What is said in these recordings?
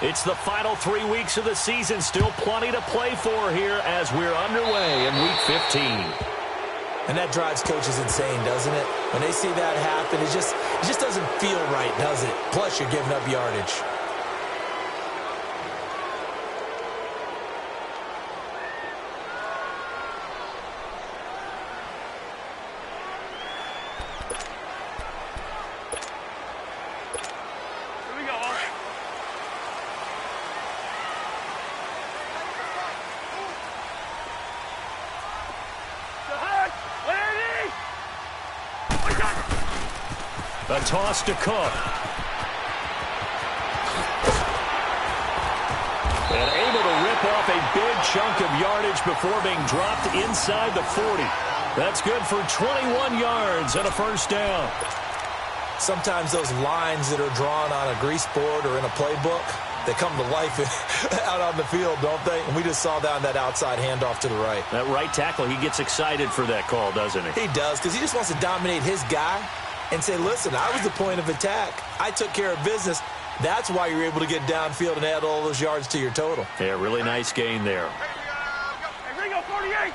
It's the final 3 weeks of the season. Still plenty to play for here as we're underway in Week 15. And that drives coaches insane, doesn't it? When they see that happen, it just doesn't feel right, does it? Plus, you're giving up yardage. A toss to Cook. And able to rip off a big chunk of yardage before being dropped inside the 40. That's good for 21 yards and a first down. Sometimes those lines that are drawn on a grease board or in a playbook, they come to life out on the field, don't they? And we just saw down that outside handoff to the right. That right tackle, he gets excited for that call, doesn't he? He does, because he just wants to dominate his guy and say, listen, I was the point of attack. I took care of business. That's why you're able to get downfield and add all those yards to your total. Yeah, really nice gain there. Hey, Ringo, 48.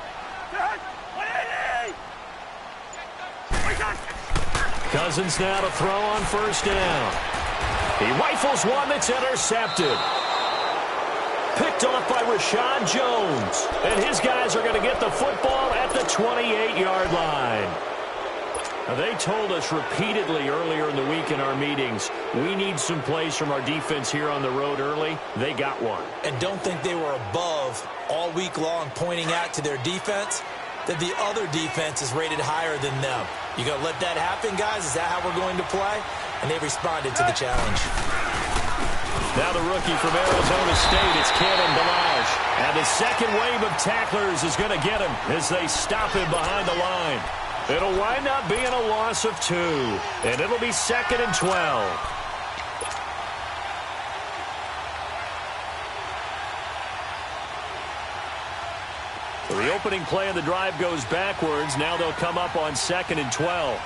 Cousins now to throw on first down. He rifles one that's intercepted. Picked off by Rashad Jones. And his guys are going to get the football at the 28-yard line. Now, they told us repeatedly earlier in the week in our meetings, we need some plays from our defense here on the road early. They got one. And don't think they were above all week long pointing out to their defense that the other defense is rated higher than them. You going to let that happen, guys? Is that how we're going to play? And they responded to the challenge. Now the rookie from Arizona State, it's Kevin Balazs. And the second wave of tacklers is going to get him as they stop him behind the line. It'll wind up being a loss of 2, and it'll be 2nd and 12. So the opening play of the drive goes backwards. Now they'll come up on 2nd and 12.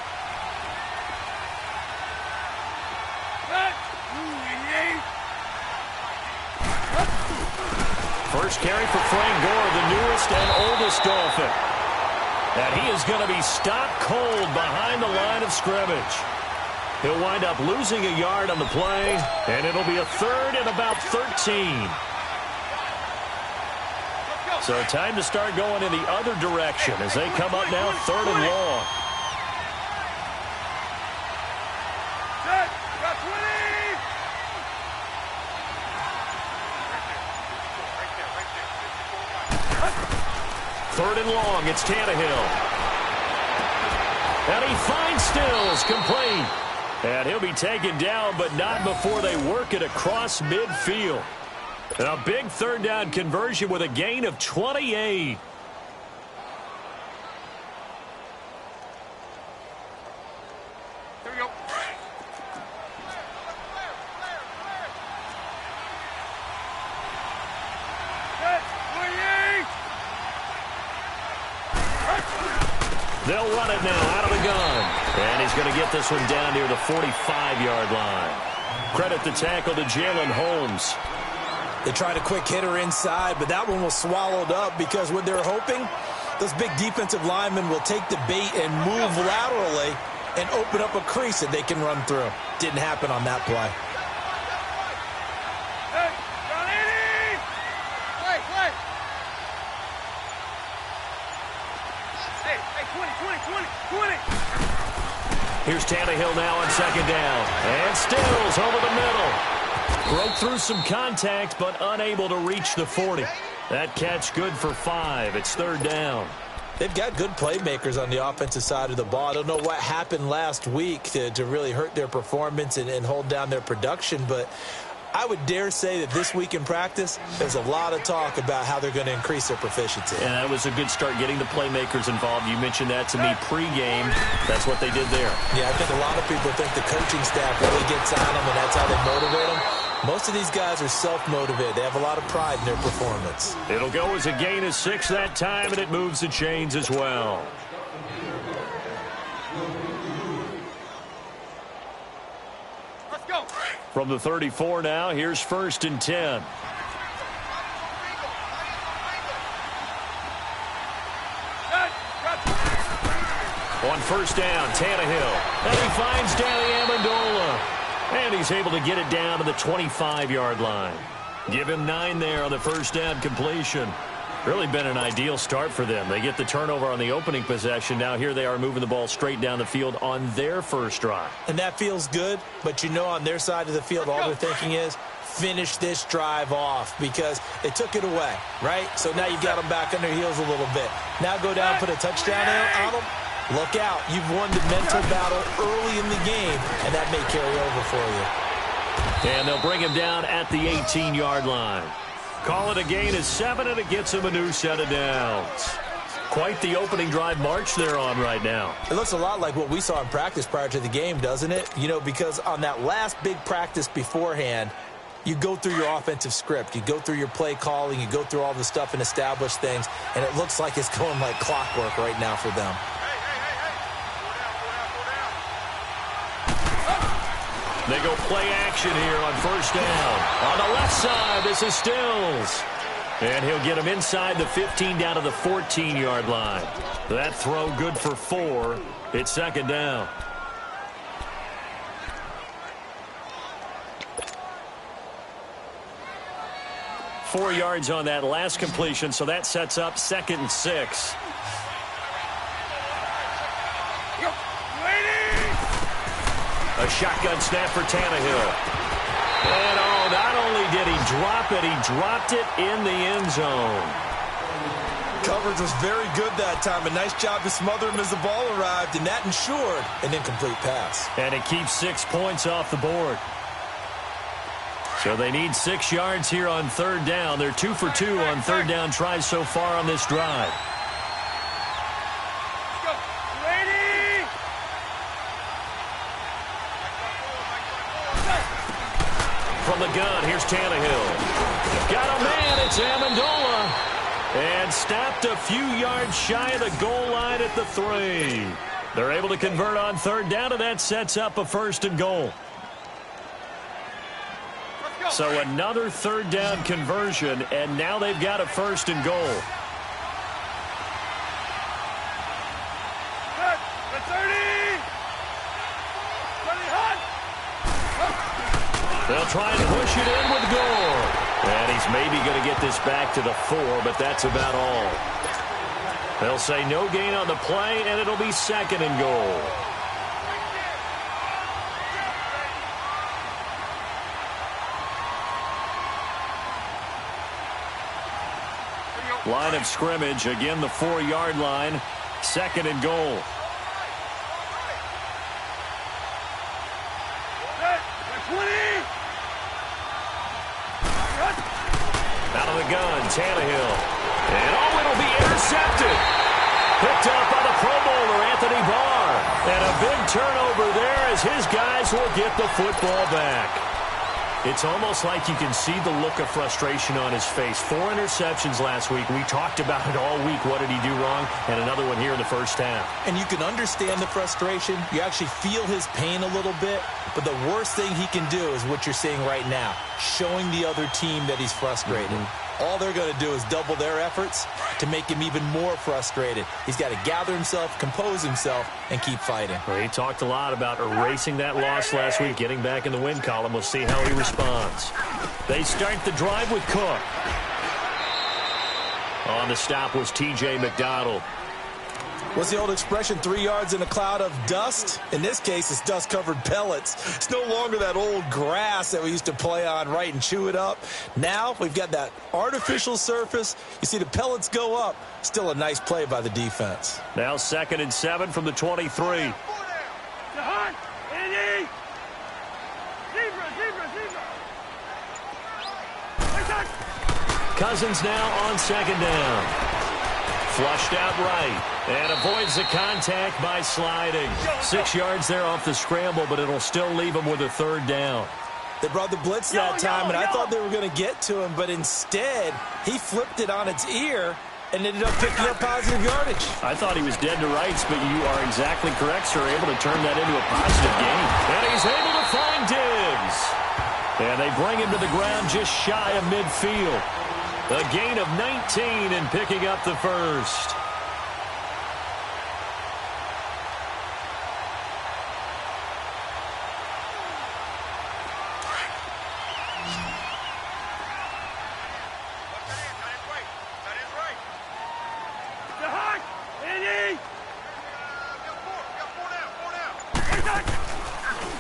First carry for Frank Gore, the newest and oldest Dolphin. And he is going to be stopped cold behind the line of scrimmage. He'll wind up losing a yard on the play, and it'll be a 3rd and about 13. So time to start going in the other direction as they come up now 3rd and long. Third and long, it's Tannehill. And he finds Stills, complete. And he'll be taken down, but not before they work it across midfield. And a big 3rd down conversion with a gain of 28. Here we go. They'll run it now out of the gun. And he's going to get this one down near the 45-yard line. Credit the tackle to Jalen Holmes. They tried a quick hitter inside, but that one was swallowed up because what they're hoping, those big defensive linemen will take the bait and move laterally and open up a crease that they can run through. Didn't happen on that play. Here's Tannehill now on 2nd down. And Stills over the middle. Broke through some contact, but unable to reach the 40. That catch good for 5. It's 3rd down. They've got good playmakers on the offensive side of the ball. I don't know what happened last week to really hurt their performance and hold down their production, but I would dare say that this week in practice, there's a lot of talk about how they're going to increase their proficiency. And that was a good start getting the playmakers involved. You mentioned that to me pregame. That's what they did there. Yeah, I think a lot of people think the coaching staff really gets on them, and that's how they motivate them. Most of these guys are self-motivated. They have a lot of pride in their performance. It'll go as a gain of 6 that time, and it moves the chains as well. Let's go. From the 34 now, here's 1st and 10. On 1st down, Tannehill. And he finds Danny Amendola. And he's able to get it down to the 25-yard line. Give him 9 there on the 1st down completion. Really been an ideal start for them. They get the turnover on the opening possession. Now here they are moving the ball straight down the field on their first drive. And that feels good, but you know on their side of the field all they're thinking is finish this drive off because they took it away, right? So now you got them back on their heels a little bit. Now go down, put a touchdown on them. Look out. You've won the mental battle early in the game, and that may carry over for you. And they'll bring him down at the 18-yard line. Call it a gain of 7, and it gets him a new set of downs. Quite the opening drive march they're on right now. It looks a lot like what we saw in practice prior to the game, doesn't it? You know, because on that last big practice beforehand, you go through your offensive script. You go through your play calling. You go through all the stuff and establish things, and it looks like it's going like clockwork right now for them. They go play action here on 1st down. On the left side, this is Stills. And he'll get him inside the 15 down to the 14-yard line. That throw good for 4. It's 2nd down. Four yards on that last completion, so that sets up 2nd and 6. A shotgun snap for Tannehill. And, oh, not only did he drop it, he dropped it in the end zone. Coverage was very good that time. A nice job to smother him as the ball arrived, and that ensured an incomplete pass. And it keeps 6 points off the board. So they need 6 yards here on 3rd down. They're 2 for 2 on 3rd down tries so far on this drive. From the gun, here's Tannehill. Got a man, it's Amendola. And stopped a few yards shy of the goal line at the 3. They're able to convert on 3rd down, and that sets up a 1st and goal. So another 3rd down conversion, and now they've got a 1st and goal. They'll try and push it in with Gore. And he's maybe going to get this back to the 4, but that's about all. They'll say no gain on the play, and it'll be 2nd and goal. Line of scrimmage, again the 4-yard line, 2nd and goal. Out of the gun, Tannehill. And oh, it'll be intercepted. Picked up by the Pro Bowler, Anthony Barr. And a big turnover there as his guys will get the football back. It's almost like you can see the look of frustration on his face. 4 interceptions last week. We talked about it all week. What did he do wrong? And another one here in the first half. And you can understand the frustration. You actually feel his pain a little bit. But the worst thing he can do is what you're seeing right now, showing the other team that he's frustrated. All they're going to do is double their efforts to make him even more frustrated. He's got to gather himself, compose himself, and keep fighting. Well, he talked a lot about erasing that loss last week, getting back in the win column. We'll see how he responds. They start the drive with Cook. On the stop was T.J. McDonald. What's the old expression, 3 yards in a cloud of dust? In this case, it's dust-covered pellets. It's no longer that old grass that we used to play on, right, and chew it up. Now we've got that artificial surface. You see the pellets go up. Still a nice play by the defense. Now 2nd and 7 from the 23. Cousins now on 2nd down. Flushed out right and avoids the contact by sliding. 6 yards there off the scramble, but it'll still leave him with a 3rd down. They brought the blitz that time, and I thought they were going to get to him, but instead he flipped it on its ear and ended up picking up positive yardage. I thought he was dead to rights, but you are exactly correct, sir. Able to turn that into a positive gain. And he's able to find Diggs. And they bring him to the ground just shy of midfield. A gain of 19 and picking up the first.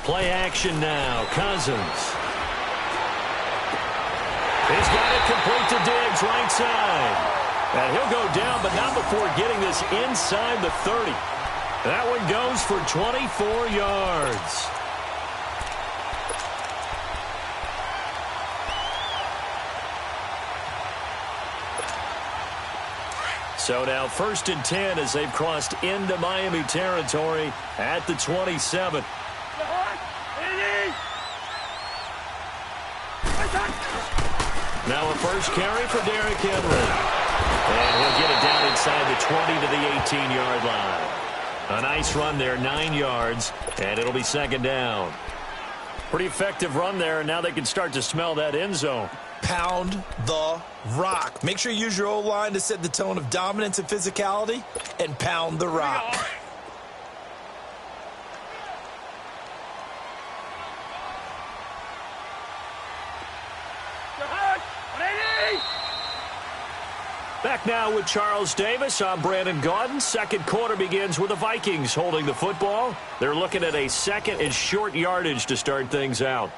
Play action now. Cousins. He's got it complete to Diggs, right side. And he'll go down, but not before getting this inside the 30. That one goes for 24 yards. So now 1st and 10 as they've crossed into Miami territory at the 27. Now a first carry for Derrick Henry. And he'll get it down inside the 20 to the 18-yard line. A nice run there, 9 yards, and it'll be 2nd down. Pretty effective run there, and now they can start to smell that end zone. Pound the rock. Make sure you use your O-line to set the tone of dominance and physicality, and pound the rock. Back now with Charles Davis. I'm Brandon Gaudin. Second quarter begins with the Vikings holding the football. They're looking at a 2nd and short yardage to start things out.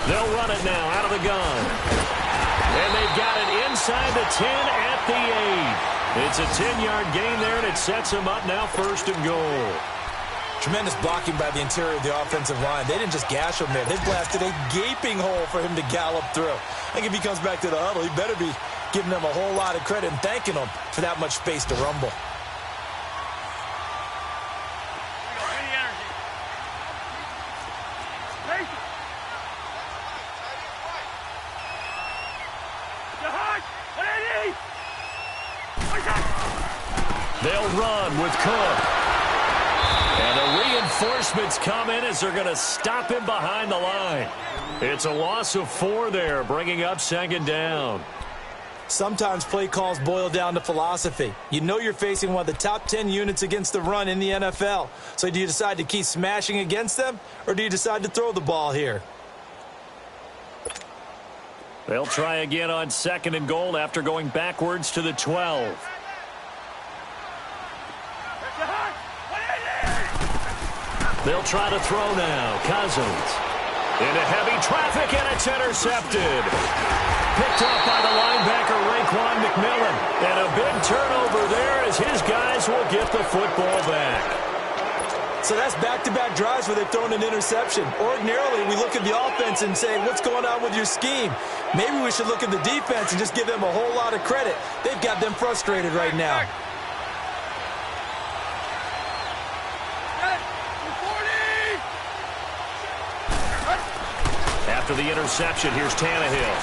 They'll run it now out of the gun. And they've got it inside the 10 at the 8. It's a 10-yard gain there, and it sets them up now 1st and goal. Tremendous blocking by the interior of the offensive line. They didn't just gash him there. They blasted a gaping hole for him to gallop through. I think if he comes back to the huddle, he better be giving them a whole lot of credit and thanking them for that much space to rumble. They'll run with Cook. And the reinforcements come in as they're going to stop him behind the line. It's a loss of 4 there, bringing up 2nd down. Sometimes play calls boil down to philosophy. You know you're facing one of the top 10 units against the run in the NFL. So do you decide to keep smashing against them, or do you decide to throw the ball here? They'll try again on 2nd and goal after going backwards to the 12. They'll try to throw now. Cousins. Into heavy traffic, and it's intercepted. Picked off by the linebacker, Raekwon McMillan. And a big turnover there as his guys will get the football back. So that's back-to-back drives where they've thrown an interception. Ordinarily, we look at the offense and say, what's going on with your scheme? Maybe we should look at the defense and just give them a whole lot of credit. They've got them frustrated right now. After the interception, here's Tannehill.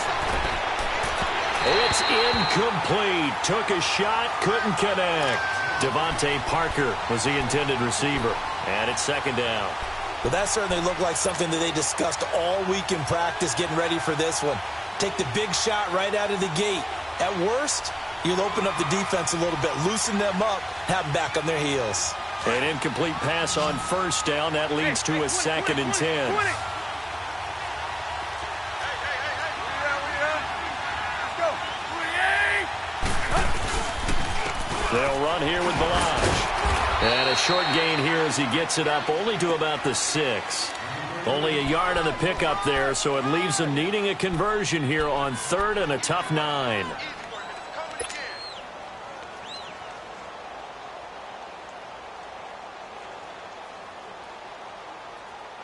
It's incomplete. Took a shot, couldn't connect. Devontae Parker was the intended receiver. And it's 2nd down. Well, that certainly looked like something that they discussed all week in practice getting ready for this one. Take the big shot right out of the gate. At worst, you'll open up the defense a little bit, loosen them up, have them back on their heels. An incomplete pass on 1st down. That leads to a 2nd and 10. They'll run here with Balaj. And a short gain here as he gets it up only to about the 6. Only a yard on the pickup there, so it leaves them needing a conversion here on 3rd and a tough 9.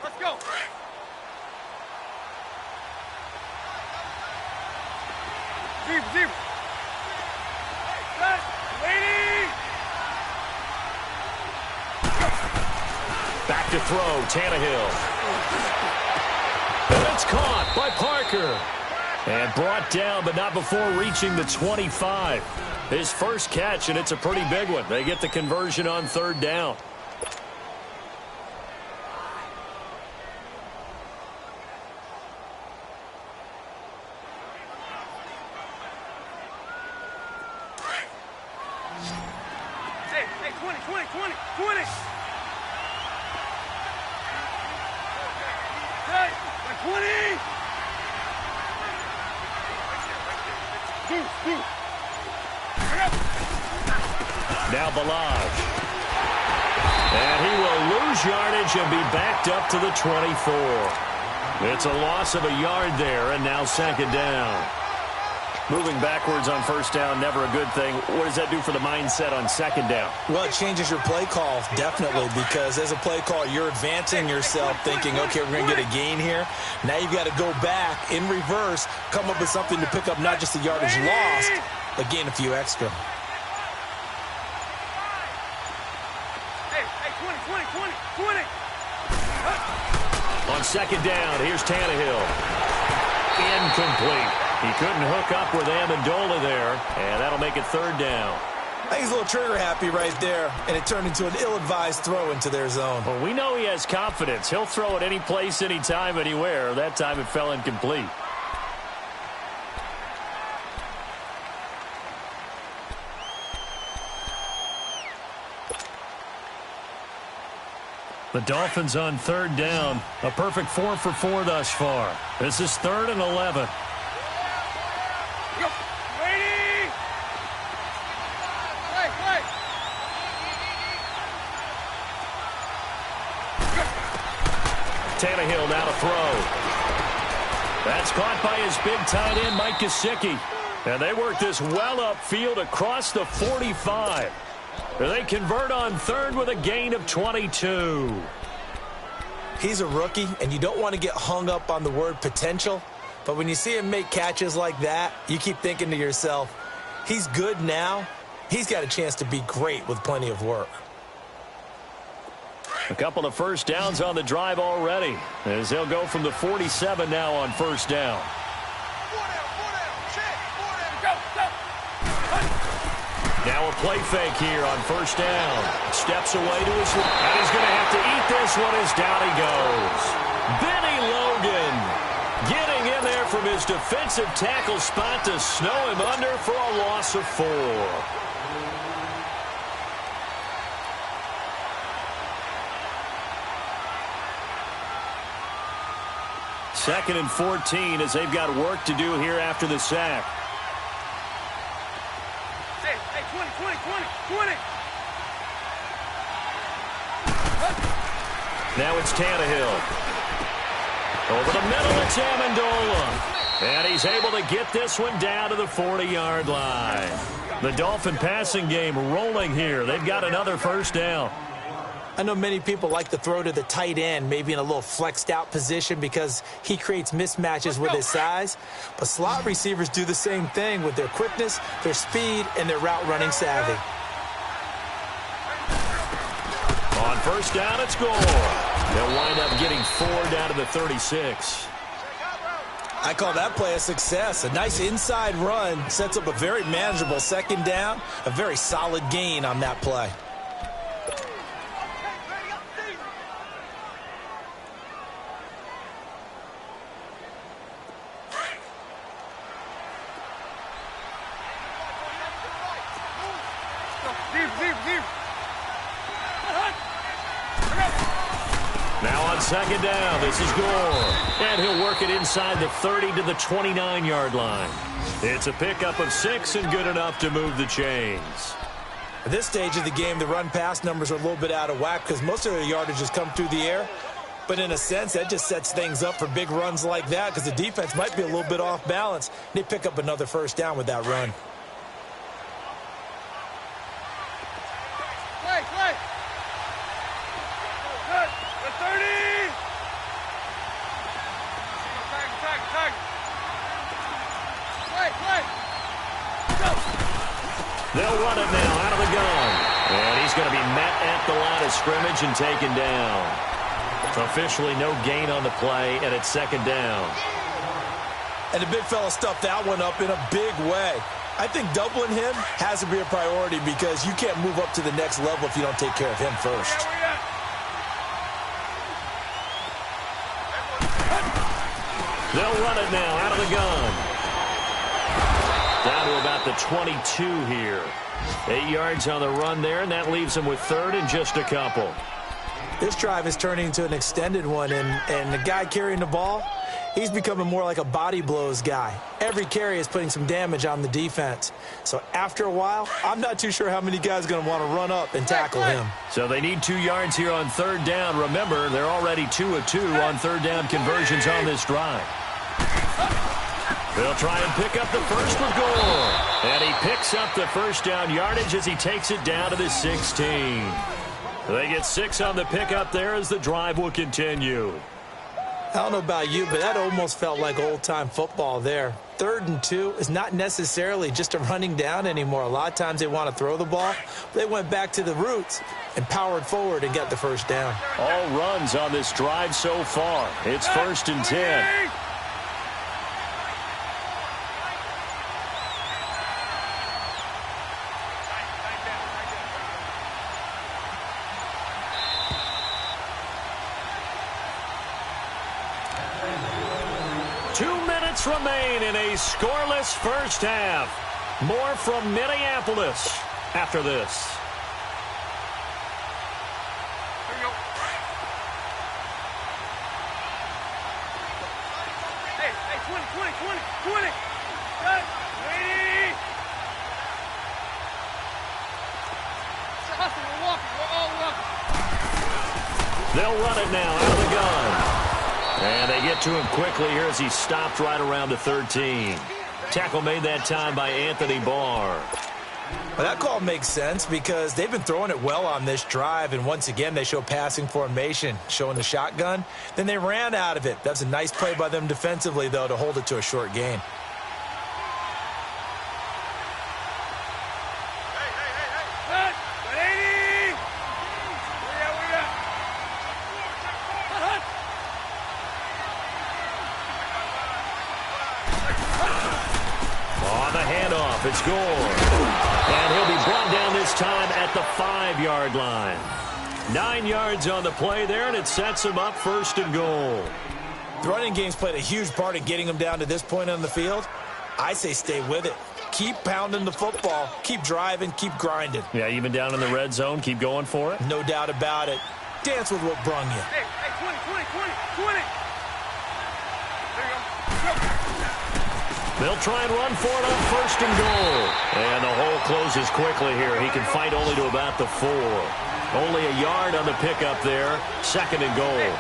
Let's go. Receiver. Set. Lady. Back to throw, Tannehill. And it's caught by Parker. And brought down, but not before reaching the 25. His first catch, and it's a pretty big one. They get the conversion on third down. Hey, 20. 20. Hey, like 20. Now Balaj. And he will lose yardage and be backed up to the 24. It's a loss of a yard there, and now second down. Moving backwards on first down, never a good thing. What does that do for the mindset on second down? Well, it changes your play call, definitely, because as a play call, you're advancing yourself thinking, okay, we're going to get a gain here. Now you've got to go back in reverse, come up with something to pick up not just the yardage lost, but gain a few extra. Hey, 20. On second down, here's Tannehill. Incomplete. He couldn't hook up with Amendola there, and that'll make it third down. I think he's a little trigger happy right there, and it turned into an ill-advised throw into their zone. Well, we know he has confidence. He'll throw it any place, anytime, anywhere. That time it fell incomplete. The Dolphins on third down. A perfect 4 for 4 thus far. This is 3rd and 11. Tannehill now to throw. That's caught by his big tight end, Mike Gesicki. And they work this well upfield across the 45. They convert on third with a gain of 22. He's a rookie, and you don't want to get hung up on the word potential. But when you see him make catches like that, you keep thinking to yourself, he's good now. He's got a chance to be great with plenty of work. A couple of first downs on the drive already, as they'll go from the 47 now on first down. Now a play fake here on first down. Steps away to his left, and he's going to have to eat this one as down he goes. Benny Logan getting in there from his defensive tackle spot to snow him under for a loss of 4. Second and 14 as they've got work to do here after the sack. Hey, 20. Now it's Tannehill. Over the middle, it's Amendola. And he's able to get this one down to the 40-yard line. The Dolphin passing game rolling here. They've got another first down. I know many people like to throw to the tight end, maybe in a little flexed out position because he creates mismatches with his size. But slot receivers do the same thing with their quickness, their speed, and their route running savvy. On first down, it's Gore. They'll wind up getting 4 down to the 36. I call that play a success. A nice inside run sets up a very manageable second down, a very solid gain on that play. Now on second down, this is Gore. And he'll work it inside the 30 to the 29-yard line. It's a pickup of 6 and good enough to move the chains. At this stage of the game, the run-pass numbers are a little bit out of whack because most of their yardage has come through the air. But in a sense, that just sets things up for big runs like that because the defense might be a little bit off balance. They pick up another first down with that run. Play. Good. The 30. Tag. Play. They'll run it now out of the gun. And he's going to be met at the line of scrimmage and taken down. Officially no gain on the play, and it's second down. And the big fella stuffed that one up in a big way. I think doubling him has to be a priority because you can't move up to the next level if you don't take care of him first. They'll run it now out of the gun. Down to about the 22 here. 8 yards on the run there, and that leaves them with third and just a couple. This drive is turning into an extended one, and the guy carrying the ball, he's becoming more like a body blows guy. Every carry is putting some damage on the defense. So after a while, I'm not too sure how many guys are going to want to run up and tackle him. So they need 2 yards here on third down. Remember, they're already 2 of 2 on third down conversions on this drive. They'll try and pick up the first with Gore. And he picks up the first down yardage as he takes it down to the 16. They get 6 on the pickup there as the drive will continue. I don't know about you, but that almost felt like old-time football there. 3rd and 2 is not necessarily just a running down anymore. A lot of times they want to throw the ball. They went back to the roots and powered forward and got the first down. All runs on this drive so far. It's 1st and 10. Remain in a scoreless first half. More from Minneapolis after this. Here we go. Hey, 20. Cut. Ready. Hustle, we're walking. We're all walking. They'll run it now out of the gun. And they get to him quickly here as he stopped right around the 13. Tackle made that time by Anthony Barr. Well, that call makes sense because they've been throwing it well on this drive, and once again they show passing formation, showing the shotgun. Then they ran out of it. That's a nice play by them defensively, though, to hold it to a short gain. It's Gore. And he'll be brought down this time at the 5-yard line. 9 yards on the play there, and it sets him up 1st and goal. The running game's played a huge part in getting him down to this point on the field. I say stay with it. Keep pounding the football. Keep driving. Keep grinding. Yeah, even down in the red zone, keep going for it. No doubt about it. Dance with what brung you. Hey, 20. There you go. They'll try and run for it on 1st and goal. And the hole closes quickly here. He can fight only to about the 4. Only a yard on the pickup there. 2nd and goal.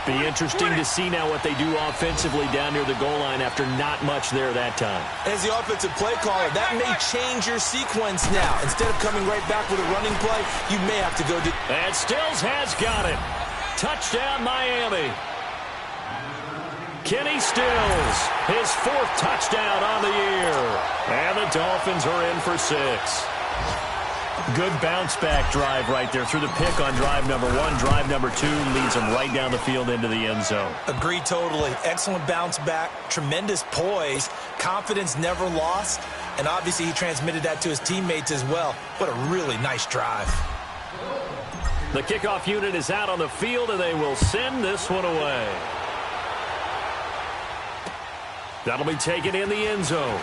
Be interesting to see now what they do offensively down near the goal line after not much there that time. As the offensive play caller, that may change your sequence now. Instead of coming right back with a running play, you may have to go do... And Stills has got it. Touchdown, Miami. Kenny Stills, his 4th touchdown on the year. And the Dolphins are in for 6. Good bounce-back drive right there through the pick on drive number 1. Drive number 2 leads them right down the field into the end zone. Agree totally. Excellent bounce back, tremendous poise, confidence never lost, and obviously he transmitted that to his teammates as well. What a really nice drive. The kickoff unit is out on the field, and they will send this one away. That'll be taken in the end zone.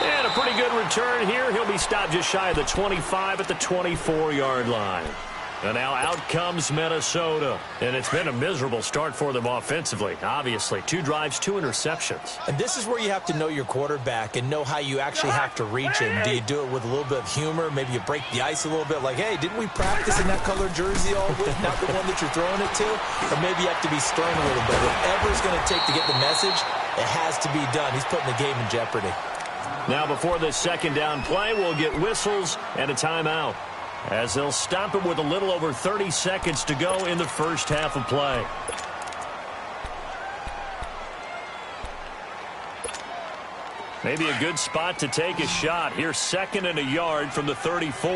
And a pretty good return here. He'll be stopped just shy of the 25 at the 24-yard line. And now out comes Minnesota. And it's been a miserable start for them offensively. Obviously, 2 drives, 2 interceptions. And this is where you have to know your quarterback and know how you actually have to reach him. Do you do it with a little bit of humor? Maybe you break the ice a little bit like, hey, didn't we practice in that colored jersey all week? Not the one that you're throwing it to? Or maybe you have to be stern a little bit. Whatever it's going to take to get the message, it has to be done. He's putting the game in jeopardy. Now before this 2nd down play, we'll get whistles and a timeout, as they'll stop it with a little over 30 seconds to go in the first half of play. Maybe a good spot to take a shot. Here's 2nd and a yard from the 34.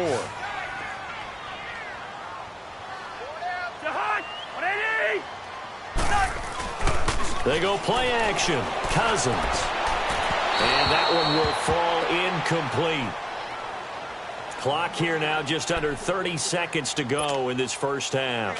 They go play action. Cousins. And that one will fall incomplete. Clock here now, just under 30 seconds to go in this first half.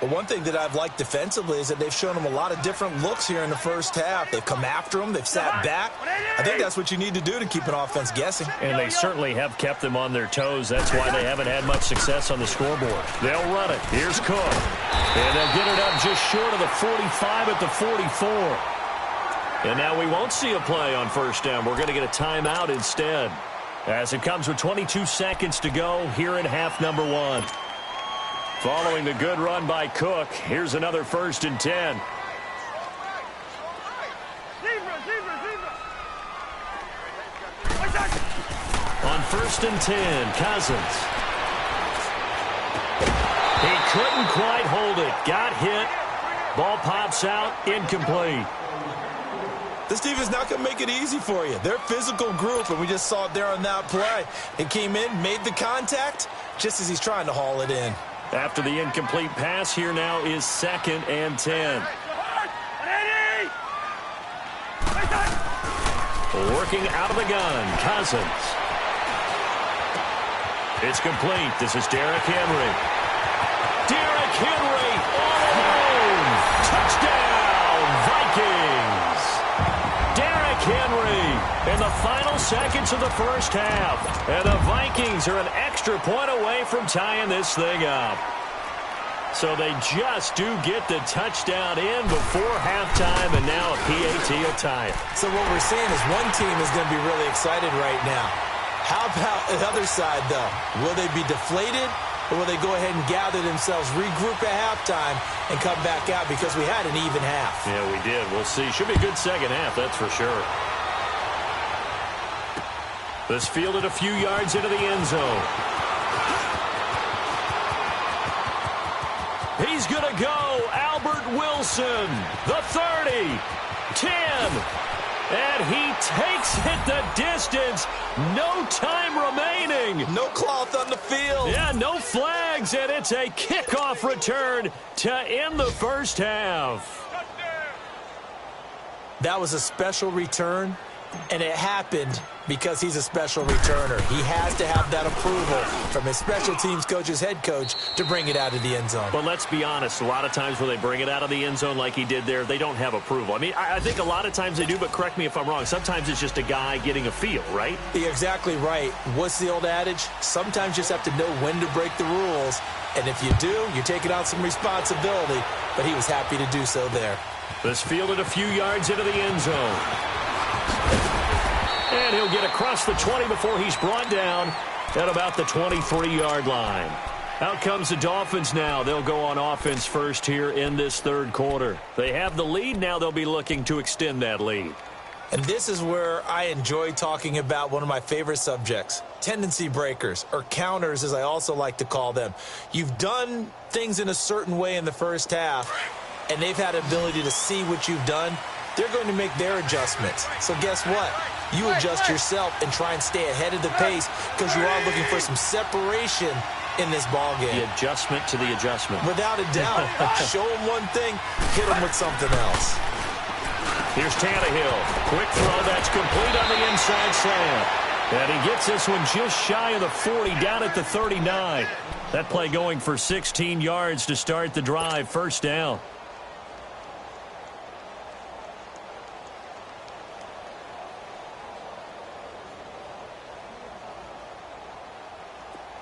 Well, one thing that I've liked defensively is that they've shown them a lot of different looks here in the first half. They've come after them. They've sat back. I think that's what you need to do to keep an offense guessing. And they certainly have kept them on their toes. That's why they haven't had much success on the scoreboard. They'll run it. Here's Cook. And they'll get it up just short of the 45 at the 44. And now we won't see a play on first down. We're going to get a timeout instead, as it comes with 22 seconds to go here in half number 1. Following the good run by Cook, here's another 1st and 10. On 1st and 10, Cousins. He couldn't quite hold it. Got hit. Ball pops out. Incomplete. This team is not going to make it easy for you. They're a physical group, and we just saw it there on that play. It came in, made the contact, just as he's trying to haul it in. After the incomplete pass, here now is 2nd and 10. Working out of the gun, Cousins. It's complete. This is Derrick Henry. Derrick Henry all alone. Touchdown, Vikings. Derrick Henry in the final seconds of the first half. And the Vikings are an extra point away from tying this thing up. So they just do get the touchdown in before halftime, and now a PAT will tie it. So what we're seeing is one team is going to be really excited right now. How about the other side, though? Will they be deflated, or will they go ahead and gather themselves, regroup at halftime, and come back out because we had an even half? Yeah, we did. We'll see. Should be a good second half, that's for sure. This fielded a few yards into the end zone. He's going to go. Albert Wilson, the 30, 10. And he takes it the distance. No time remaining. No cloth on the field. Yeah, no flags, and it's a kickoff return to end the first half. That was a special return, and it happened because he's a special returner. He has to have that approval from his special teams coach's head coach to bring it out of the end zone. But let's be honest, a lot of times when they bring it out of the end zone like he did there, they don't have approval. I mean, I think a lot of times they do, but correct me if I'm wrong. Sometimes it's just a guy getting a feel, right? You're exactly right. What's the old adage? Sometimes you just have to know when to break the rules, and if you do, you're taking on some responsibility, but he was happy to do so there. This fielded a few yards into the end zone. And he'll get across the 20 before he's brought down at about the 23-yard line. Out comes the Dolphins now. They'll go on offense first here in this third quarter. They have the lead. Now they'll be looking to extend that lead. And this is where I enjoy talking about one of my favorite subjects, tendency breakers, or counters as I also like to call them. You've done things in a certain way in the first half, and they've had ability to see what you've done. They're going to make their adjustments. So guess what? You adjust yourself and try and stay ahead of the pace because you are looking for some separation in this ball game. The adjustment to the adjustment. Without a doubt. Show them one thing, hit them with something else. Here's Tannehill. Quick throw. That's complete on the inside slant. And he gets this one just shy of the 40, down at the 39. That play going for 16 yards to start the drive. First down.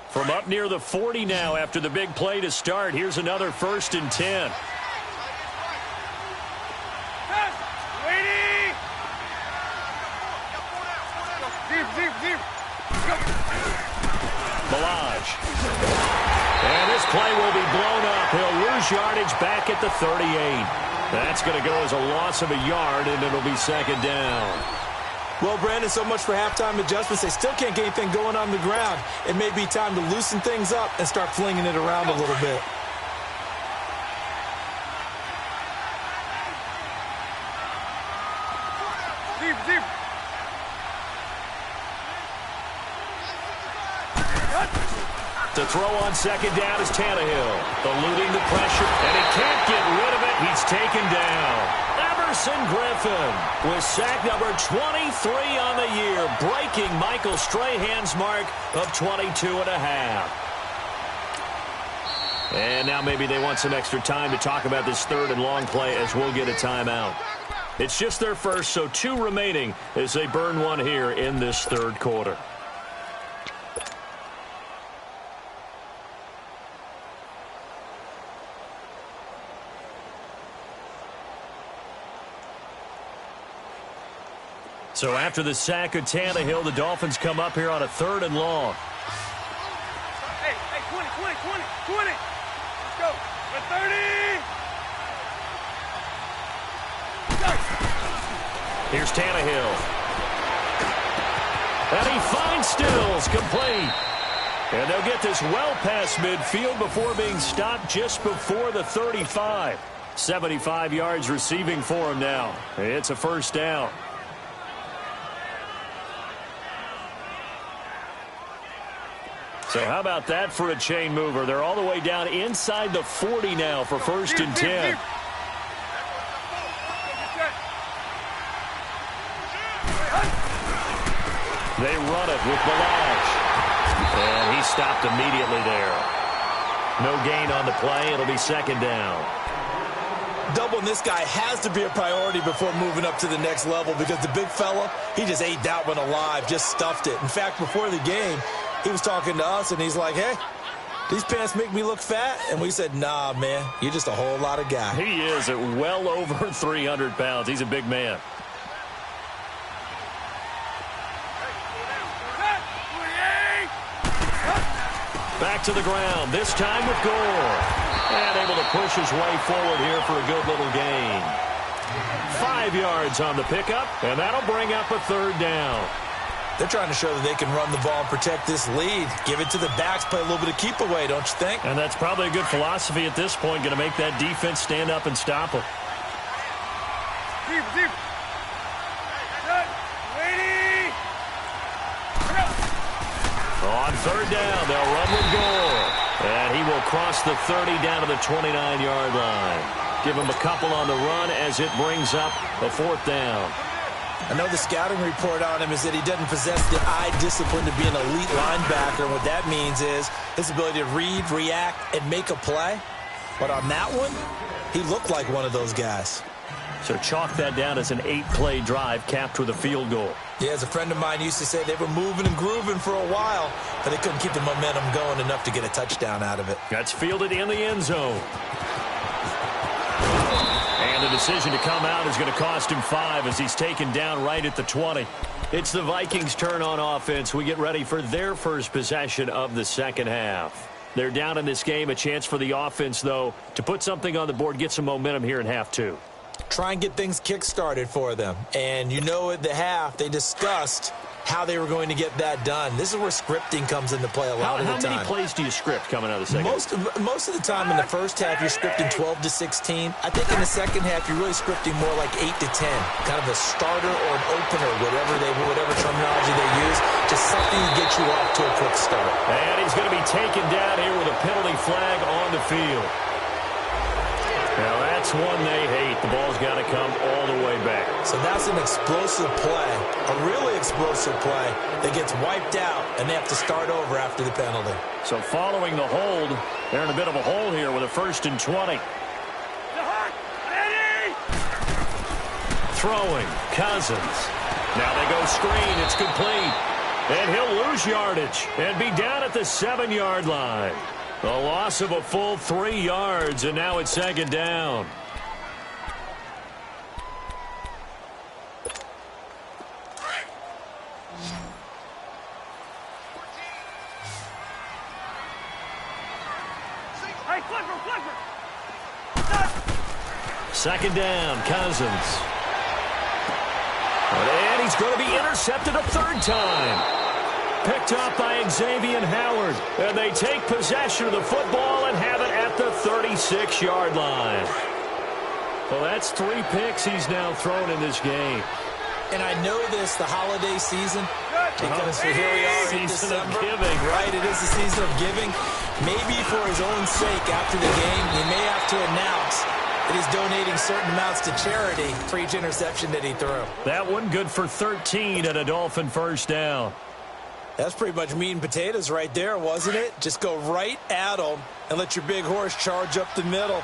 From up near the 40 now after the big play to start. Here's another 1st and 10. Balaj. And this play will be blown up. He'll lose yardage back at the 38. That's going to go as a loss of a yard, and it'll be second down. Well, Brandon, so much for halftime adjustments. They still can't get anything going on the ground. It may be time to loosen things up and start flinging it around a little bit. To throw on second down is Tannehill. Eluding the pressure, and he can't get rid of it. He's taken down. Everson Griffin with sack number 23 on the year, breaking Michael Strahan's mark of 22 and a half. And now maybe they want some extra time to talk about this third and long play as we'll get a timeout. It's just their first, so 2 remaining as they burn one here in this third quarter. So after the sack of Tannehill, the Dolphins come up here on a third and long. Hey, 20. Let's go. For 30. Go. Here's Tannehill. And he finds Stills, complete. And they'll get this well past midfield before being stopped just before the 35. 75 yards receiving for him now. It's a first down. So how about that for a chain mover? They're all the way down inside the 40 now for first and 10. They run it with Balazs. And he stopped immediately there. No gain on the play. It'll be second down. Doubling this guy has to be a priority before moving up to the next level because the big fella, he just ate that one alive, just stuffed it. In fact, before the game, he was talking to us, and he's like, hey, these pants make me look fat. And we said, nah, man, you're just a whole lot of guy. He is at well over 300 pounds. He's a big man. Back to the ground, this time with Gore. And able to push his way forward here for a good little gain. 5 yards on the pickup, and that'll bring up a third down. They're trying to show that they can run the ball and protect this lead. Give it to the backs, play a little bit of keep away, don't you think? And that's probably a good philosophy at this point, going to make that defense stand up and stop them. Deep. On third down, they'll run with Gore. And he will cross the 30 down to the 29-yard line. Give him a couple on the run as it brings up a fourth down. I know the scouting report on him is that he doesn't possess the eye discipline to be an elite linebacker. And what that means is his ability to read, react, and make a play. But on that one, he looked like one of those guys. So chalk that down as an 8-play drive capped with a field goal. Yeah, as a friend of mine used to say, they were moving and grooving for a while, but they couldn't keep the momentum going enough to get a touchdown out of it. That's fielded in the end zone. And the decision to come out is going to cost him 5 as he's taken down right at the 20. It's the Vikings' turn on offense. We get ready for their first possession of the second half. They're down in this game. A chance for the offense, though, to put something on the board, get some momentum here in half 2. Try and get things kick-started for them. And you know at the half, they discussed how they were going to get that done. This is where scripting comes into play a lot of the time. How many plays do you script coming out of the second? Most of the time in the first half, you're scripting 12 to 16. I think in the second half, you're really scripting more like 8 to 10. Kind of a starter or an opener, whatever terminology they use. Just something to get you off to a quick start. And he's going to be taken down here with a penalty flag on the field. Now, that's one they hate. The ball's got to come all the way back. So that's an explosive play, a really explosive play that gets wiped out, and they have to start over after the penalty. So following the hold, they're in a bit of a hole here with a first and 20. Throwing, Cousins. Now they go screen. It's complete. And he'll lose yardage and be down at the 7-yard line. The loss of a full 3 yards, and now it's second down. Hey, Clifford! Second down, Cousins. And he's going to be intercepted a third time. Picked up by Xavier Howard. And they take possession of the football and have it at the 36-yard line. Well, that's 3 picks he's now thrown in this game. And I know this, the holiday season, Because here we are in Season of December. giving, Right, it is the season of giving. Maybe for his own sake after the game, he may have to announce that he's donating certain amounts to charity for each interception that he threw. That one good for 13 and a Dolphin first down. That's pretty much meat and potatoes right there, wasn't it? Just go right at him and let your big horse charge up the middle.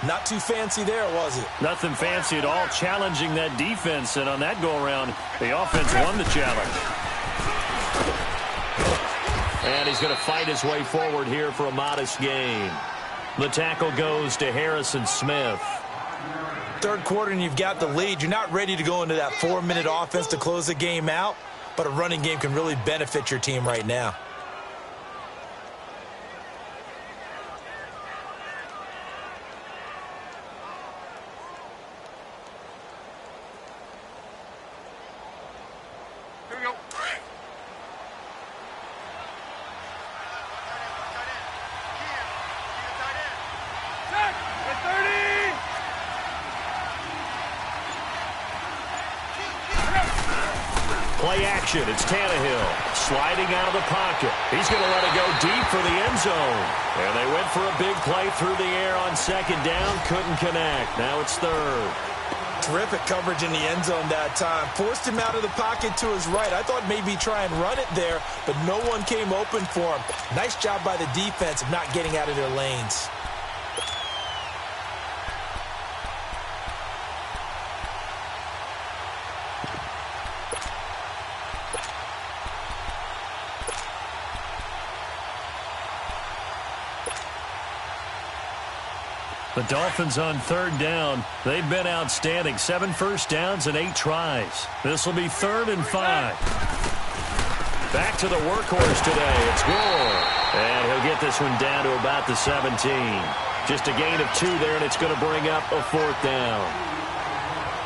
Not too fancy there, was it? Nothing fancy at all, challenging that defense. And on that go-around, the offense won the challenge. And he's going to fight his way forward here for a modest gain. The tackle goes to Harrison Smith. Third quarter and you've got the lead. You're not ready to go into that 4-minute offense to close the game out, but a running game can really benefit your team right now. Here we go. Set. At 30. Play action. It's Tannehill sliding out of the pocket. He's going to let it go deep for the end zone. And they went for a big play through the air on second down. Couldn't connect. Now it's third. Terrific coverage in the end zone that time. Forced him out of the pocket to his right. I thought maybe try and run it there, but no one came open for him. Nice job by the defense of not getting out of their lanes. The Dolphins on third down. They've been outstanding. 7 first downs and 8 tries. This will be 3rd and 5. Back to the workhorse today. It's Gore. And he'll get this one down to about the 17. Just a gain of 2 there, and it's going to bring up a 4th down.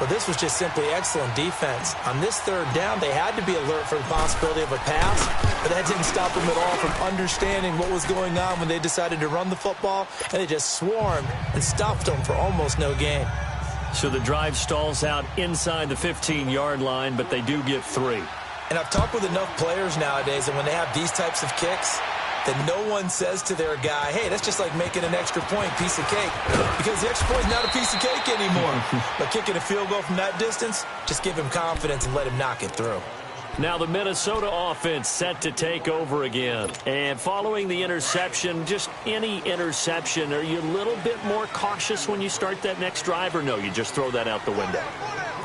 But this was just simply excellent defense. On this third down, they had to be alert for the possibility of a pass, but that didn't stop them at all from understanding what was going on when they decided to run the football, and they just swarmed and stuffed them for almost no gain. So the drive stalls out inside the 15-yard line, but they do get 3. And I've talked with enough players nowadays, and when they have these types of kicks, that no one says to their guy, hey, that's just like making an extra point, piece of cake. Because the extra point is not a piece of cake anymore. But kicking a field goal from that distance, just give him confidence and let him knock it through. Now the Minnesota offense set to take over again. And following the interception, just any interception, are you a little bit more cautious when you start that next drive, or no, you just throw that out the window?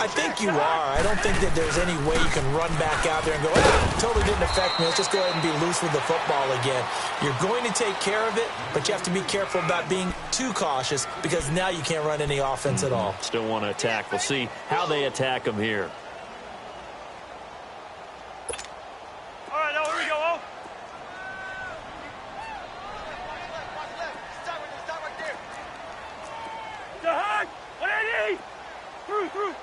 I think you are. I don't think that there's any way you can run back out there and go, totally didn't affect me. Let's just go ahead and be loose with the football again. You're going to take care of it, but you have to be careful about being too cautious because now you can't run any offense at all. Still want to attack. We'll see how they attack them here. All right, now here we go. Oh. The hug. 180. Through. Throw.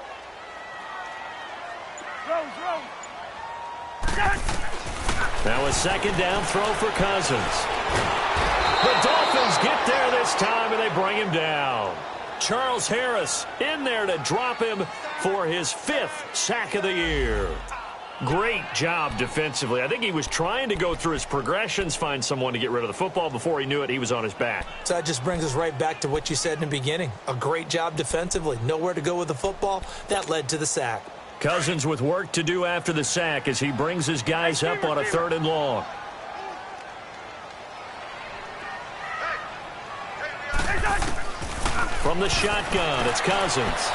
Now a second down throw for Cousins. The Dolphins get there this time, and they bring him down. Charles Harris in there to drop him for his 5th sack of the year. Great job defensively. I think he was trying to go through his progressions, find someone to get rid of the football. Before he knew it, he was on his back. So that just brings us right back to what you said in the beginning. A great job defensively. Nowhere to go with the football. That led to the sack. Cousins with work to do after the sack as he brings his guys up on a 3rd and long. From the shotgun, it's Cousins.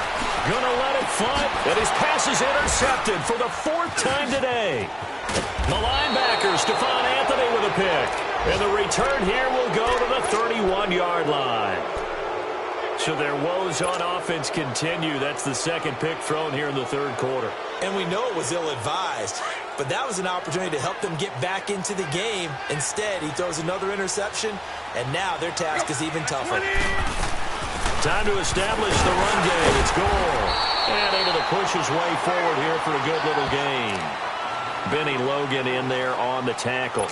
Gonna let it fly, and his pass is intercepted for the 4th time today. The linebacker, Stephon Anthony, with a pick. And the return here will go to the 31-yard line. So their woes on offense continue. That's the 2nd pick thrown here in the 3rd quarter. And we know it was ill-advised, but that was an opportunity to help them get back into the game. Instead, he throws another interception, and now their task is even tougher. Time to establish the run game. It's Gore. And able to push his way forward here for a good little gain. Benny Logan in there on the tackle.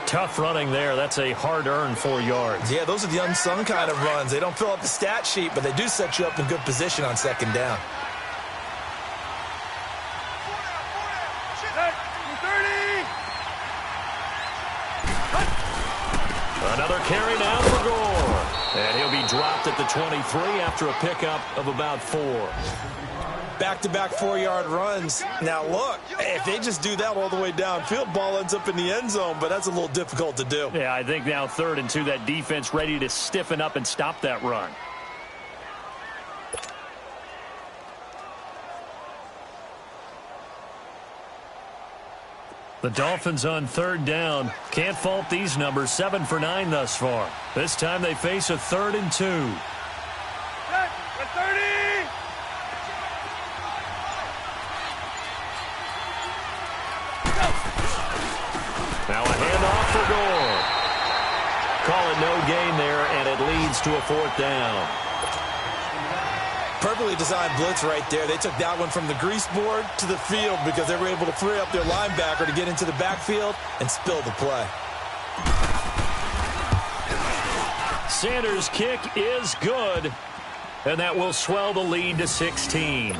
Tough running there. That's a hard-earned 4 yards. Yeah, those are the unsung kind of runs. They don't fill up the stat sheet, but they do set you up in good position on second down. Hey, Another carry now for Gore. And he'll be dropped at the 23 after a pickup of about 4. Back-to-back 4-yard runs. Now, look, if they just do that all the way downfield, ball ends up in the end zone, but that's a little difficult to do. Yeah, I think now 3rd and 2, that defense ready to stiffen up and stop that run. The Dolphins on 3rd down. Can't fault these numbers. 7 for 9 thus far. This time they face a 3rd and 2. Set. At 30. Now a handoff for Gore. Call it no gain there, and it leads to a 4th down. Perfectly designed blitz right there. They took that one from the grease board to the field because they were able to free up their linebacker to get into the backfield and spill the play. Sanders' kick is good, and that will swell the lead to 16.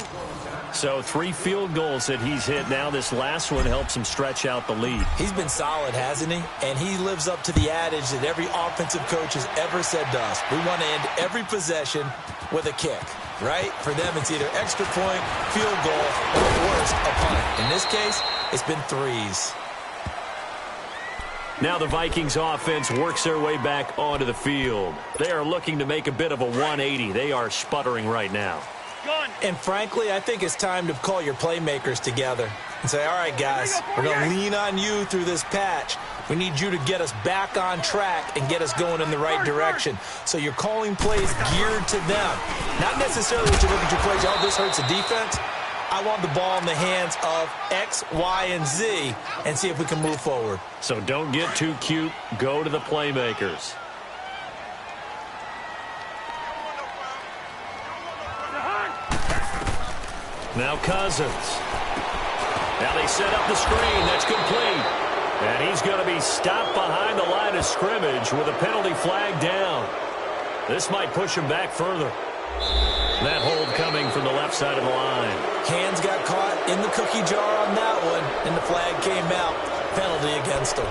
So 3 field goals that he's hit now. This last one helps him stretch out the lead. He's been solid, hasn't he? And he lives up to the adage that every offensive coach has ever said to us. We want to end every possession with a kick, right? For them, it's either extra point, field goal, or at worst, a punt. In this case, it's been 3s. Now the Vikings offense works their way back onto the field. They are looking to make a bit of a 180. They are sputtering right now. And frankly, I think it's time to call your playmakers together and say, all right, guys, we're going to lean on you through this patch. We need you to get us back on track and get us going in the right direction. So you're calling plays geared to them. Not necessarily that you look at your plays, oh, this hurts the defense. I want the ball in the hands of X, Y, and Z and see if we can move forward. So don't get too cute. Go to the playmakers. Now Cousins. Now they set up the screen. That's complete. And he's going to be stopped behind the line of scrimmage with a penalty flag down. This might push him back further. That hold coming from the left side of the line. Hands got caught in the cookie jar on that one, and the flag came out. Penalty against him.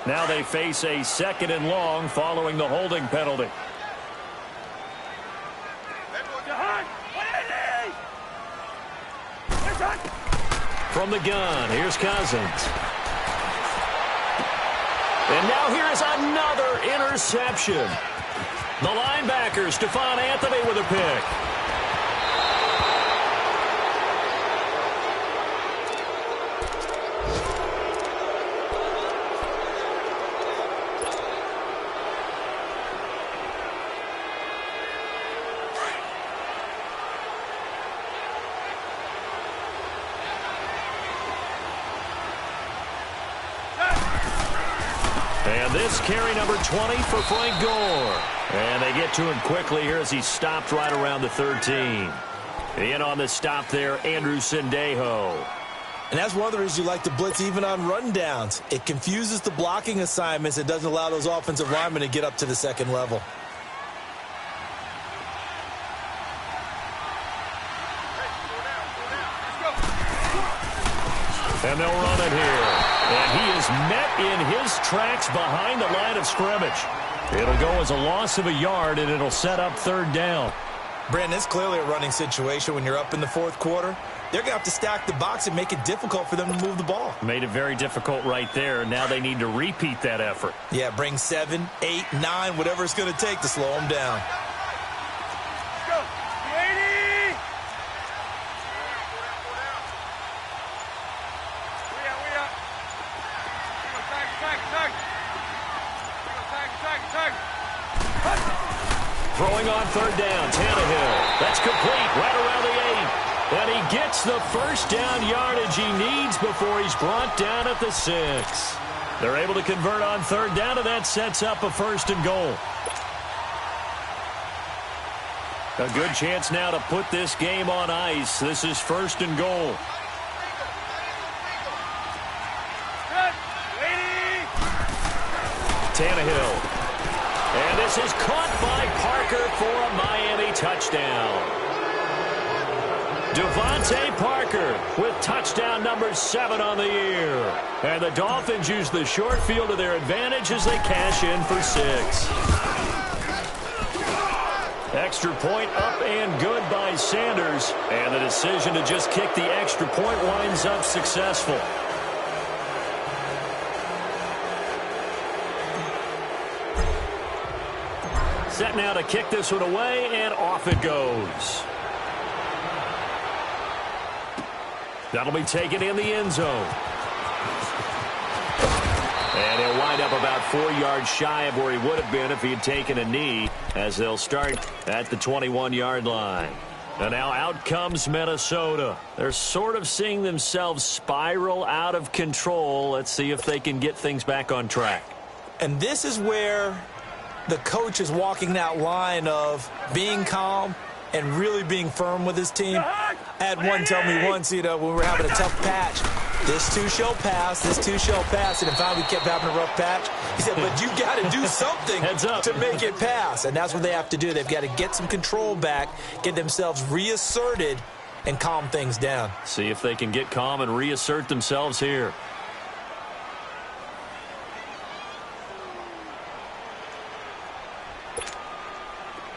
Now they face a 2nd and long following the holding penalty. From the gun, here's Cousins. And now here's another interception. The linebacker, Stephon Anthony, with a pick. And this carry number 20 for Frank Gore. And they get to him quickly here as he stopped right around the 13. In on the stop there, Andrew Sendejo. And that's one of the reasons you like to blitz even on rundowns. It confuses the blocking assignments. It doesn't allow those offensive linemen to get up to the 2nd level. And they'll run it here. And he is met in his tracks behind the line of scrimmage. It'll go as a loss of a yard, and it'll set up 3rd down. Brandon, it's clearly a running situation when you're up in the 4th quarter. They're going to have to stack the box and make it difficult for them to move the ball. Made it very difficult right there. Now they need to repeat that effort. Yeah, bring 7, 8, 9, whatever it's going to take to slow them down. Throwing on 3rd down, Tannehill. That's complete right around the 8. And he gets the first down yardage he needs before he's brought down at the 6. They're able to convert on 3rd down, and that sets up a 1st and goal. A good chance now to put this game on ice. This is 1st and goal. Tannehill pass is caught by Parker for a Miami touchdown. Devontae Parker with touchdown number 7 on the year. And the Dolphins use the short field to their advantage as they cash in for 6. Extra point up and good by Sanders. And the decision to just kick the extra point winds up successful. Set now to kick this one away, and off it goes. That'll be taken in the end zone. And he'll wind up about 4 yards shy of where he would have been if he had taken a knee, as they'll start at the 21-yard line. And now out comes Minnesota. They're sort of seeing themselves spiral out of control. Let's see if they can get things back on track. And this is where the coach is walking that line of being calm and really being firm with his team. I had one tell me once, when we were having a tough patch, this too shall pass, this too shall pass. And finally we kept having a rough patch. He said, but you got to do something to make it pass. And that's what they have to do. They've got to get some control back, get themselves reasserted, and calm things down. See if they can get calm and reassert themselves here.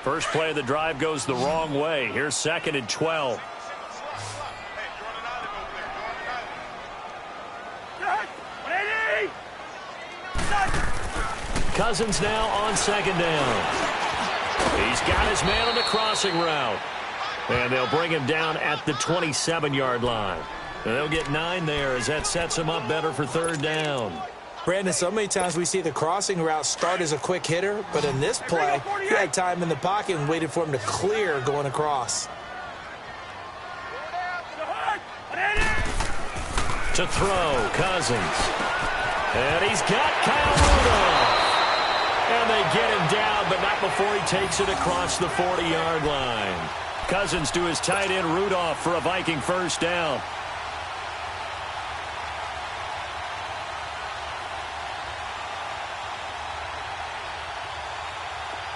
First play of the drive goes the wrong way. Here's 2nd and 12. Cousins now on 2nd down. He's got his man on the crossing route. And they'll bring him down at the 27-yard line. And they'll get 9 there as that sets him up better for 3rd down. Brandon, so many times we see the crossing route start as a quick hitter, but in this play, he had time in the pocket and waited for him to clear going across. To throw, Cousins. And he's got Kyle Rudolph. And they get him down, but not before he takes it across the 40-yard line. Cousins to his tight end Rudolph for a Viking 1st down.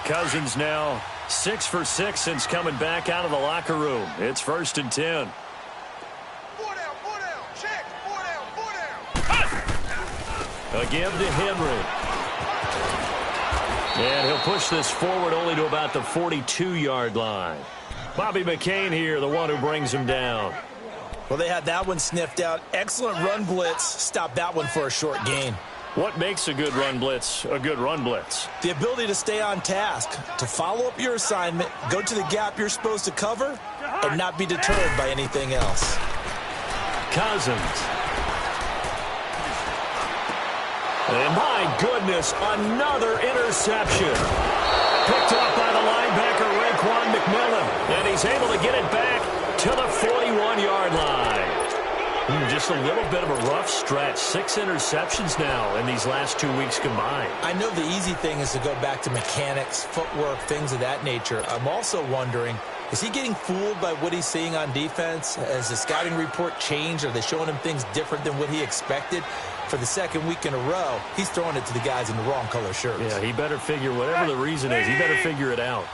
Cousins now 6 for 6 since coming back out of the locker room. It's 1st and 10. 4 down, 4 down. Check. 4 down, 4 down. A give to Henry. And he'll push this forward only to about the 42-yard line. Bobby McCain here, the one who brings him down. Well, they had that one sniffed out. Excellent run blitz. Stopped that one for a short gain. What makes a good run blitz a good run blitz? The ability to stay on task, to follow up your assignment, go to the gap you're supposed to cover, and not be deterred by anything else. Cousins. And my goodness, another interception. Picked up by the linebacker, Raekwon McMillan. And he's able to get it back to the 41-yard line. Just a little bit of a rough stretch. 6 interceptions now in these last 2 weeks combined. I know the easy thing is to go back to mechanics, footwork, things of that nature. I'm also wondering, is he getting fooled by what he's seeing on defense? Has the scouting report changed? Are they showing him things different than what he expected? For the 2nd week in a row, he's throwing it to the guys in the wrong color shirts. Yeah, he better figure, whatever the reason is, he better figure it out.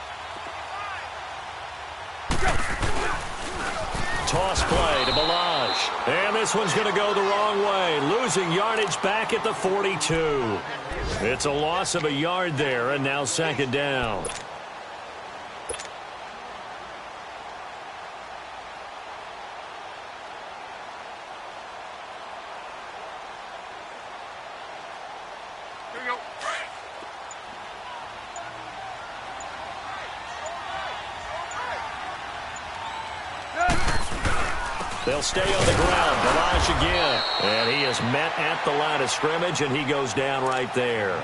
Toss play to Balaj. And this one's going to go the wrong way. Losing yardage back at the 42. It's a loss of a yard there, and now 2nd down. Here we go. They'll stay on the ground. Balaj again. And he is met at the line of scrimmage, and he goes down right there.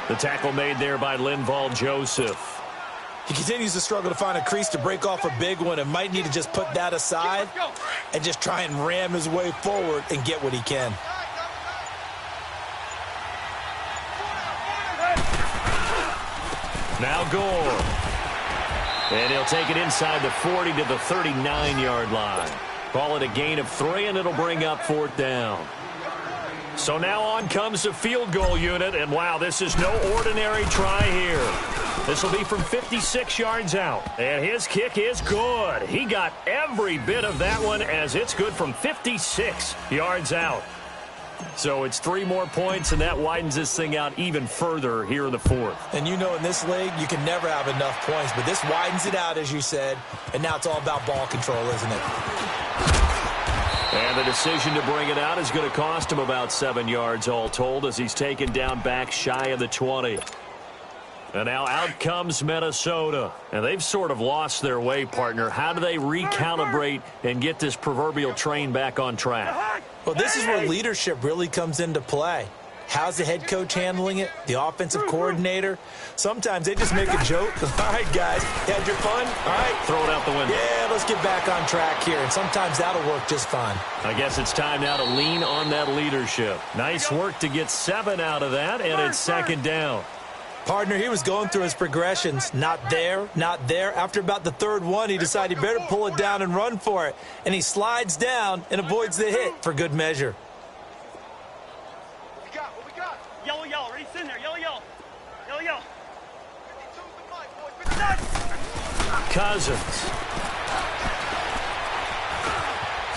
The tackle made there by Linval Joseph. He continues to struggle to find a crease to break off a big one and might need to just put that aside and just try and ram his way forward and get what he can. Now Gore. And he'll take it inside the 40 to the 39-yard line. Call it a gain of 3, and it'll bring up 4th down. So now on comes the field goal unit, and wow, this is no ordinary try here. This will be from 56 yards out, and his kick is good. He got every bit of that one as it's good from 56 yards out. So it's 3 more points, and that widens this thing out even further here in the fourth. And you know in this league, you can never have enough points, but this widens it out, as you said, and now it's all about ball control, isn't it? And the decision to bring it out is going to cost him about 7 yards all told as he's taken down back shy of the 20. And now out comes Minnesota. And they've sort of lost their way, partner. How do they recalibrate and get this proverbial train back on track? Well, this is where leadership really comes into play. How's the head coach handling it? The offensive coordinator? Sometimes they just make a joke. All right, guys, you had your fun? All right. Throw it out the window. Yeah, let's get back on track here. And sometimes that'll work just fine. I guess it's time now to lean on that leadership. Nice work to get 7 out of that, and it's second down. Partner, he was going through his progressions. Not there, not there. After about the third one, he decided he better pull it down and run for it. And he slides down and avoids the hit for good measure. What we got? What we got? Yellow, yellow. Ready, in there. Yellow, yellow. Yellow, yellow. 52's the mic, boys. Cousins.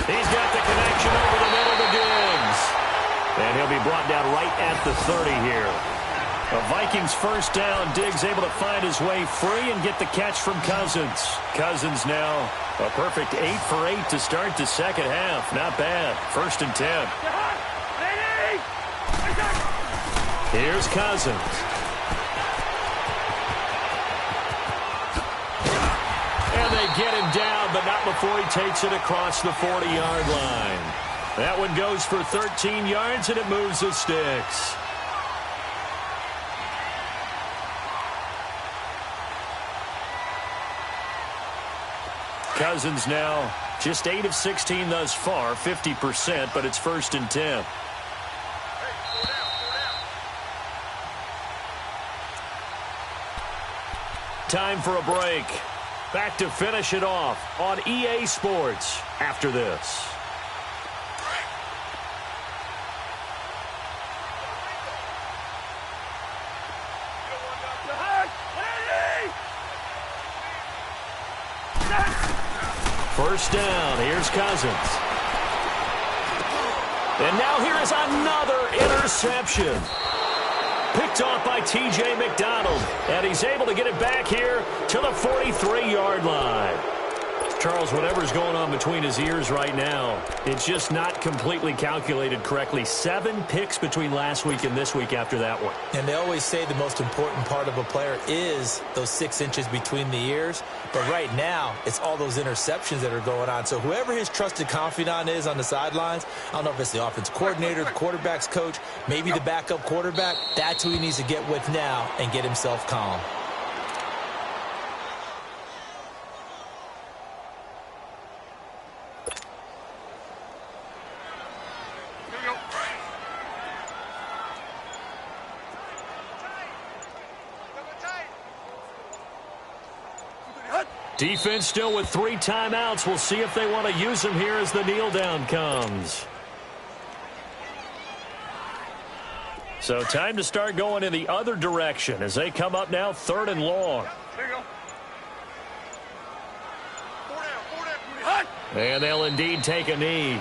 He's got the connection over the middle to Diggs. And he'll be brought down right at the 30 here. The Vikings first down. Diggs able to find his way free and get the catch from Cousins. Cousins now a perfect 8 for 8 to start the second half. Not bad. 1st and 10. Here's Cousins. And they get him down, but not before he takes it across the 40-yard line. That one goes for 13 yards, and it moves the sticks. Cousins now just 8 of 16 thus far, 50%, but it's 1st and 10. Time for a break. Back to finish it off on EA Sports after this. First down, here's Cousins. And now here is another interception. Picked off by T.J. McDonald. And he's able to get it back here to the 43-yard line. Charles, whatever's going on between his ears right now, it's just not completely calculated correctly. 7 picks between last week and this week after that one. And they always say the most important part of a player is those 6 inches between the ears. But right now, it's all those interceptions that are going on. So whoever his trusted confidant is on the sidelines, I don't know if it's the offense coordinator, the quarterback's coach, maybe the backup quarterback, that's who he needs to get with now and get himself calm. Defense still with 3 timeouts. We'll see if they want to use them here as the kneel down comes. So time to start going in the other direction as they come up now 3rd and long. There you go. 4 down. And they'll indeed take a knee.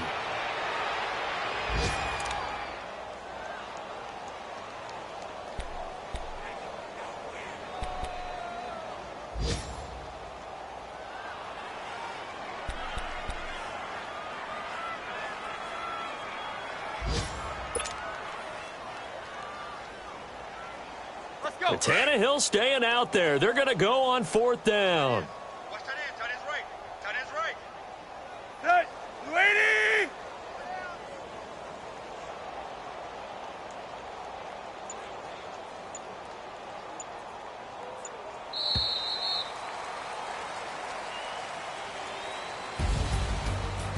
Tannehill staying out there. They're going to go on 4th down. Watch tight end. Tight end's right. Tight end's right. Set. Lady.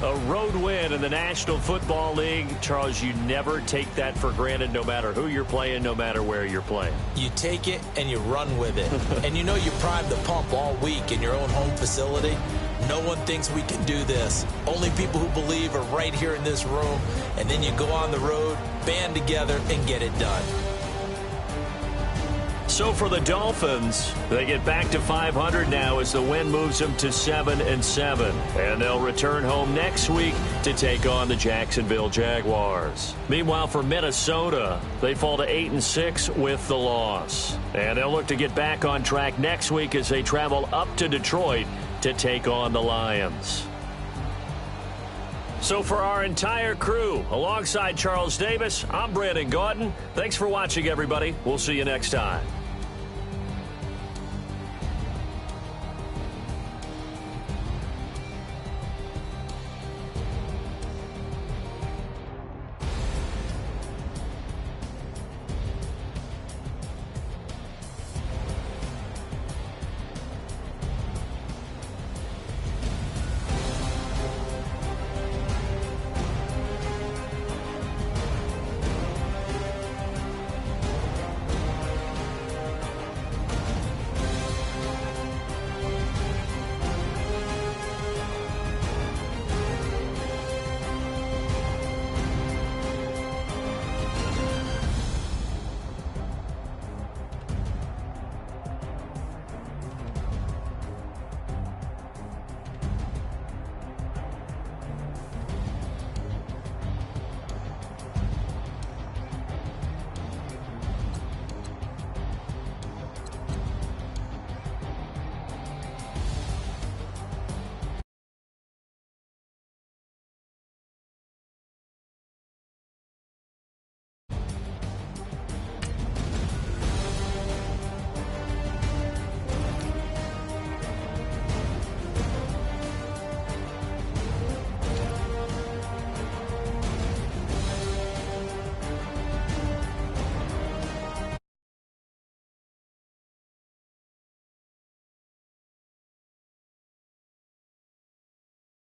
A road win in the National Football League. Charles, you never take that for granted no matter who you're playing, no matter where you're playing. You take it and you run with it. And you know you primed the pump all week in your own home facility. No one thinks we can do this. Only people who believe are right here in this room. And then you go on the road, band together, and get it done. So for the Dolphins, they get back to 500 now as the win moves them to 7-7. And they'll return home next week to take on the Jacksonville Jaguars. Meanwhile, for Minnesota, they fall to 8-6 with the loss. And they'll look to get back on track next week as they travel up to Detroit to take on the Lions. So for our entire crew, alongside Charles Davis, I'm Brandon Gaudin. Thanks for watching, everybody. We'll see you next time.